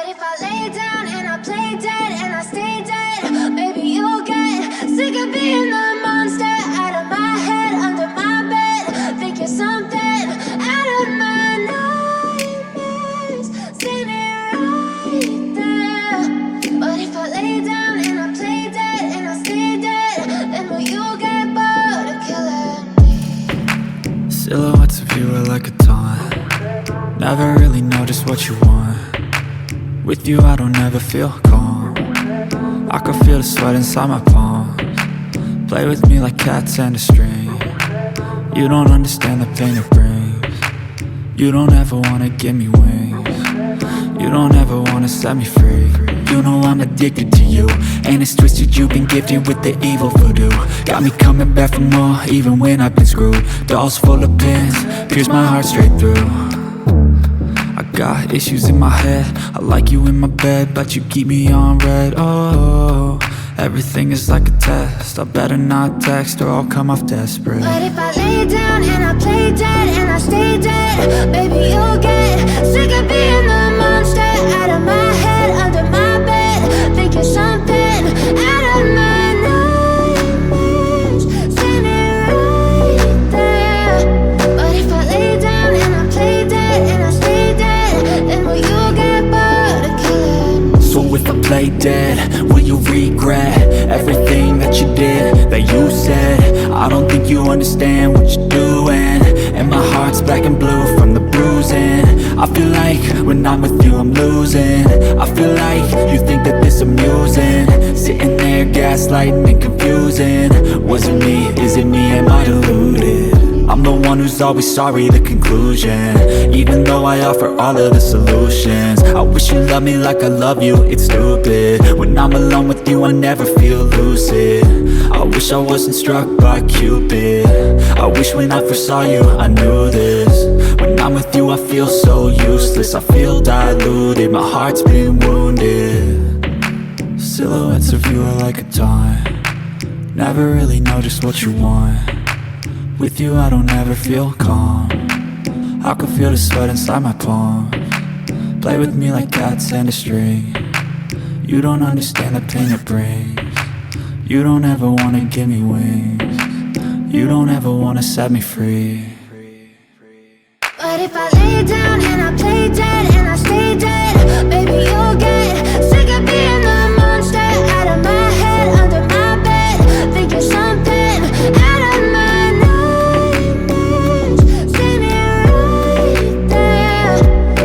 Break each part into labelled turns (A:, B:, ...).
A: But if I lay down and I play dead and I stay dead, maybe you'll get sick of being the monster out of my head, under my bed. Think you're something out of my nightmares, standing right there. But if I lay down and I play dead and I stay dead, then will you get bored of killing me?
B: Silhouettes of you are like a taunt. Never really know just what you want. With you I don't ever feel calm. I can feel the sweat inside my palms. Play with me like cats and a string. You don't understand the pain it brings. You don't ever wanna give me wings. You don't ever wanna set me free. You know I'm addicted to you, and it's twisted, you've been gifted with the evil voodoo. Got me coming back for more, even when I've been screwed. Dolls full of pins, pierce my heart straight through. I got issues in my head, I like you in my bed, but you keep me on red. Oh, everything is like a test, I better not text or I'll come off desperate.
A: But if I lay down and I play dead and I stay dead, maybe you'll get sick of being the monster out of my head, under my bed. Think you're something out of my nightmares, standing right there. But if I lay down and I play dead and I stay dead, then will you get bored of killing me?
B: So if I play dead, will you regret everything that you did, that you said? I don't think you understand what you're doing, and my heart's black and blue from the bruising. I feel like when I'm with you I'm losing. I feel like you think that this amusing, sitting there gaslighting and confusing. Was it me? Is it me? Am I deluded? I'm the one who's always sorry, the conclusion, even though I offer all of the solutions. I wish you loved me like I love you, it's stupid. When I'm alone with you I never feel lucid. I wish I wasn't struck by Cupid. I wish when I first saw you I knew this. When I'm with you I feel so useless, I feel diluted, my heart's been wounded. Silhouettes of you are like a taunt. Never really know just what you want. With you I don't ever feel calm. I can feel the sweat inside my palms. Play with me like cats and a string. You don't understand the pain it brings. You don't ever wanna give me wings. You don't ever wanna set me free.
A: But if I lay down and I play dead and I stay dead, maybe you'll get sick of being the monster out of my head, under my bed. Think you're something out of my nightmares, standing right there.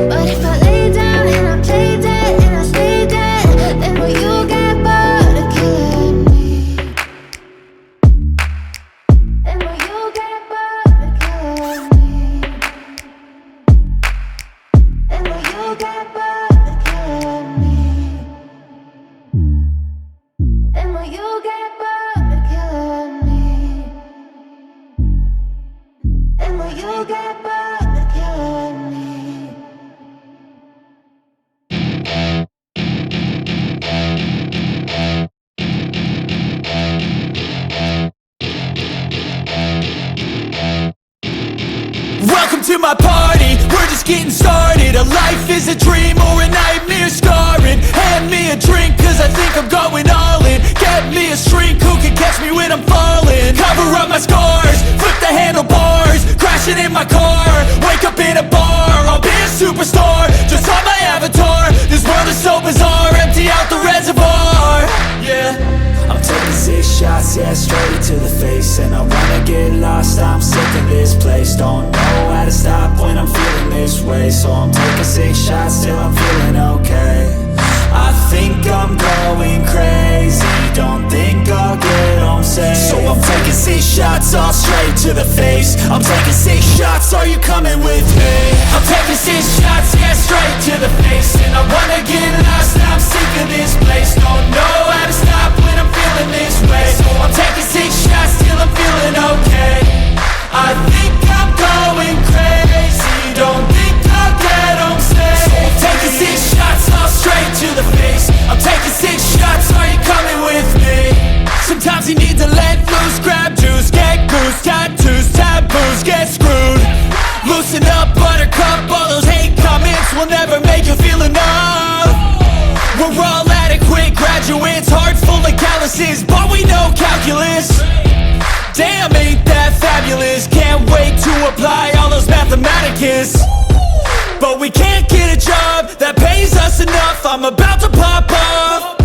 A: But if I lay down and I play dead and I stay dead, then will you get bored of killing me? Then will you get bored of killing me? Then will you get bored of killing me? Then will you get bored of killing me? Then will you get bored of killing me?
B: Welcome to my party, we're just getting started. A life is a dream or a nightmare scarring. Hand me a drink cause I think I'm going all in. Get me a shrink who can catch me when I'm falling. Cover up my scars, flip the handlebars, crashing in my car, wake up in a bar. I'll be a superstar, just on my avatar. This world is so bizarre, empty out the reservoir. Yeah, I'm taking 6 shots, yeah, straight to the face. And I wanna get lost, I'm sick of this place. Don't know how to stop when I'm feeling this way. So I'm taking 6 shots till I'm feeling okay. I think I'm going crazy, don't think I'll get home safe. So I'm taking 6 shots, all straight to the face. I'm taking 6 shots, are you coming with me? I'm taking 6 shots, yeah, straight to the face. And I wanna get lost, I'm sick of this place. Don't know how to stop when I'm feeling this way. So I'm taking 6 shots till I'm feeling okay. I think I'm going crazy, don't think I'll get home safe. So I'm taking 6 shots, all straight to the face. I'm taking 6 shots, are you coming with me? Sometimes you need to let loose, grab juice, get goose, tattoos, taboos, get screwed. Loosen up, buttercup, all those hate comments will never make you feel enough. heart full of calluses, but we know calculus. Damn, ain't that fabulous. Can't wait to apply all those mathematicus. But we can't get a job that pays us enough. I'm about to pop off.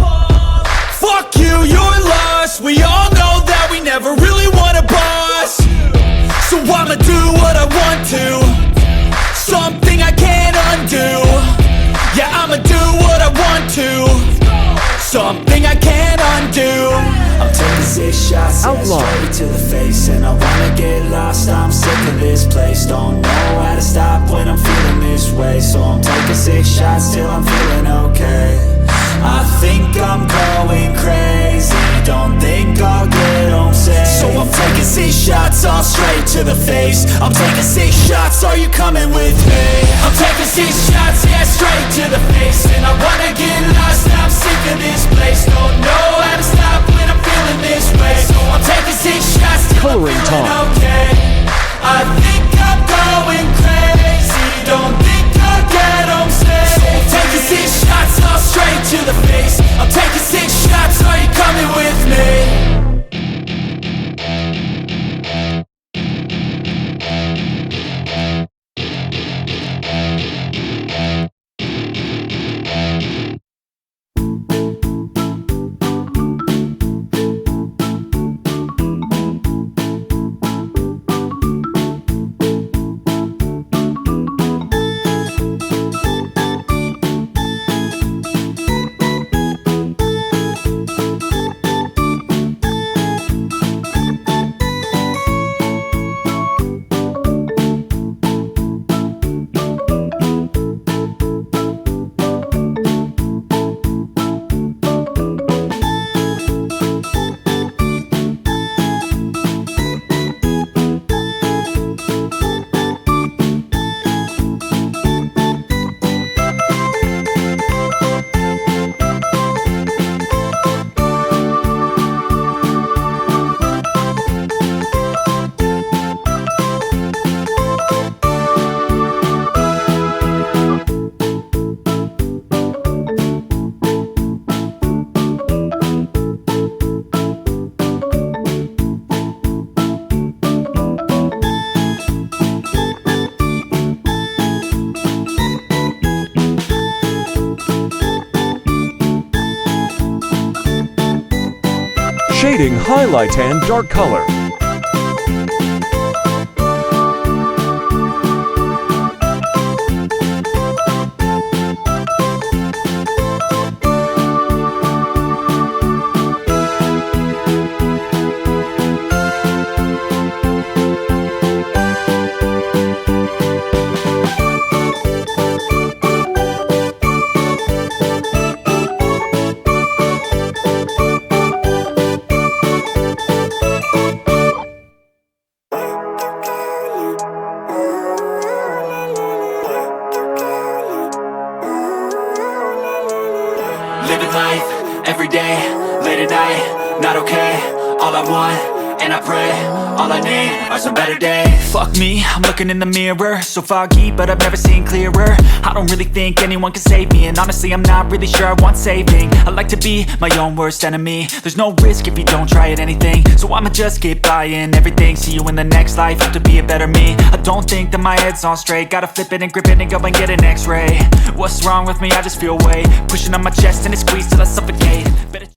B: Fuck you, you're lost. We all know that we never really want a boss. So I'ma do what I want to, something I can't undo. Yeah, I'ma do what I want to, something I can't undo. I'm taking 6 shots, yeah, straight to the face. And I wanna get lost, I'm sick of this place. Don't know how to stop when I'm feeling this way. So I'm taking 6 shots till I'm feeling okay. I think I'm going crazy, don't think I'll get home safe. So I'm taking 6 shots, all straight to the face. I'm taking 6 shots, are you coming with me? I'm taking 6 shots, yeah, straight to the face. And I wanna get lost, I'm sick of this place. Don't know how to stop when I'm feeling this way. So I'm taking 6 shots till I'm feeling okay. I think I'm going crazy, don't think I'll get home safe. So I'm taking 6 shots, all straight to the face. I'm taking 6 shots, are you coming with me?
C: Shading, highlight, and dark color.
B: Living life, every day, late at night, not okay. All I want, and I pray, all I need are some better days. Fuck me, I'm looking in the mirror, so foggy, but I've never seen clearer. I don't really think anyone can save me, and honestly I'm not really sure I want saving. I like to be my own worst enemy. There's no risk if you don't try at anything, so I'ma just keep buying everything. See you in the next life, have to be a better me. I don't think that my head's on straight, gotta flip it and grip it and go and get an x-ray. What's wrong with me? I just feel weight pushing on my chest and it squeezes till I suffocate. Better